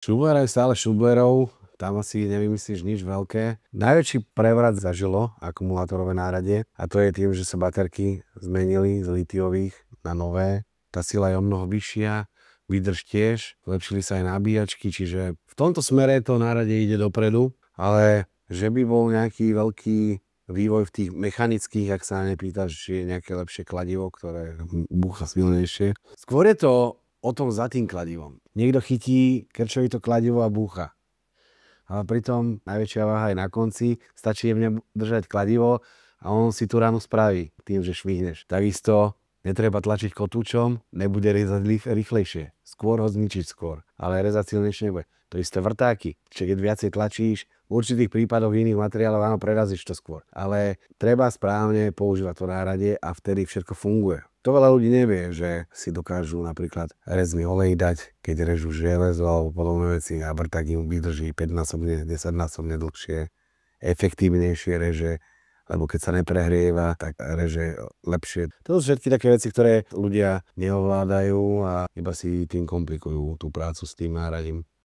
Šubler je stále Šublerov, tam asi nevymyslíš nič veľké. Najväčší prevrat zažilo akumulátorové náradie a to je tým, že sa baterky zmenili z litiových na nové. Tá sila je o mnoho vyššia, vydrž tiež, zlepšili sa aj nabíjačky, čiže v tomto smere to náradie ide dopredu, ale že by bol nejaký veľký vývoj v tých mechanických, ak sa nepýtaš, či je nejaké lepšie kladivo, ktoré búcha silnejšie. Skôr je to o tom za tým kladivom. Niekto chytí krčovito kladivo a búcha. Ale pritom najväčšia váha je na konci, stačí jemne držať kladivo a on si tú ránu spraví tým, že švihneš. Takisto netreba tlačiť kotúčom, nebude rezať rýchlejšie. Skôr ho zničiť skôr, ale rezať silnejšie nebude. To isté vrtáky, čiže keď viacej tlačíš, v určitých prípadoch v iných materiáloch áno, prerazíš to skôr. Ale treba správne používať to náradie a vtedy všetko funguje. To veľa ľudí nevie, že si dokážu napríklad rezný olej dať, keď režú železo alebo podobné veci a vrták im vydrží 5-násobne, 10-násobne dlhšie, efektívnejšie reže, lebo keď sa neprehrieva, tak reže lepšie. To sú všetky také veci, ktoré ľudia neovládajú a iba si tým komplikujú tú prácu s tým náradím.